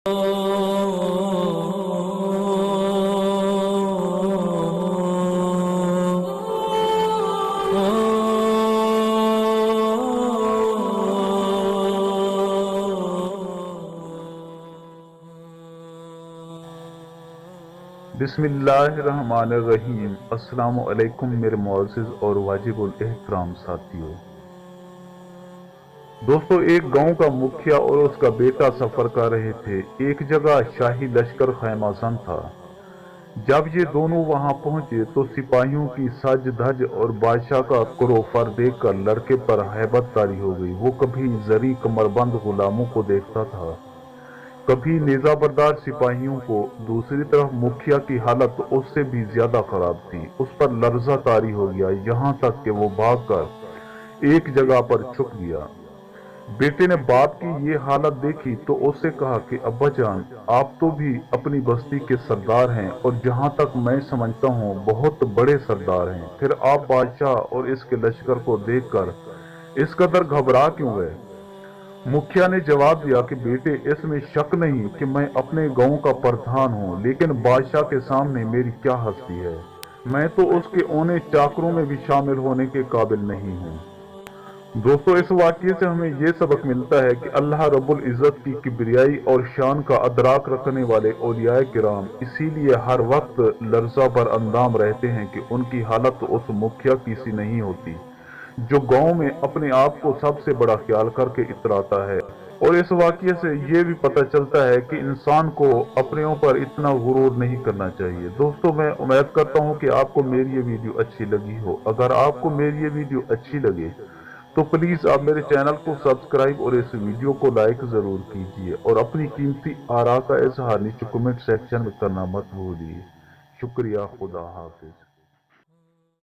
بسم اللہ الرحمن الرحیم۔ السلام علیکم میرے معزز اور واجب الاحترام ساتھیوں۔ دوستو، ایک گاؤں کا مکھیا اور اس کا بیٹا سفر کر رہے تھے۔ ایک جگہ شاہی لشکر خیمہ زن تھا۔ جب یہ دونوں وہاں پہنچے تو سپاہیوں کی سج دھج اور بادشاہ کا کروفر دیکھ کر لڑکے پر ہیبت طاری ہو گئی۔ وہ کبھی زری کمربند غلاموں کو دیکھتا تھا، کبھی نیزہ بردار سپاہیوں کو۔ دوسری طرف مکھیا کی حالت اس سے بھی زیادہ خراب تھی۔ اس پر لرزہ طاری ہو گیا، یہاں تک کہ وہ بھاگ کر ایک جگہ پر چھپ گیا۔ بیٹے نے باپ کی یہ حالت دیکھی تو اس سے کہا کہ ابا جان، آپ تو بھی اپنی بستی کے سردار ہیں اور جہاں تک میں سمجھتا ہوں بہت بڑے سردار ہیں، پھر آپ بادشاہ اور اس کے لشکر کو دیکھ کر اس قدر گھبرا کیوں گئے؟ مکھیا نے جواب دیا کہ بیٹے، اس میں شک نہیں کہ میں اپنے گاؤں کا پردھان ہوں، لیکن بادشاہ کے سامنے میری کیا ہستی ہے؟ میں تو اس کے اونے چاکروں میں بھی شامل ہونے کے قابل نہیں ہوں۔ دوستو، اس واقعے سے ہمیں یہ سبق ملتا ہے کہ اللہ رب العزت کی کبریائی اور شان کا ادراک رکھنے والے اولیاء کرام اسی لیے ہر وقت لرزہ بر اندام رہتے ہیں کہ ان کی حالت اس مکھیا کی سی نہیں ہوتی جو گاؤں میں اپنے آپ کو سب سے بڑا خیال کر کے اتراتا ہے۔ اور اس واقعے سے یہ بھی پتہ چلتا ہے کہ انسان کو اپنے اوپر اتنا غرور نہیں کرنا چاہیے۔ دوستو، میں امید کرتا ہوں کہ آپ کو میری یہ ویڈیو اچھی لگی ہو۔ اگر آپ کو میری یہ ویڈیو اچھی لگے تو پلیز آپ میرے چینل کو سبسکرائب اور اس ویڈیو کو لائک ضرور کیجیے، اور اپنی قیمتی آراء کا اظہار نیچے کمنٹ سیکشن میں کرنا مت بھولیے۔ شکریہ، خدا حافظ۔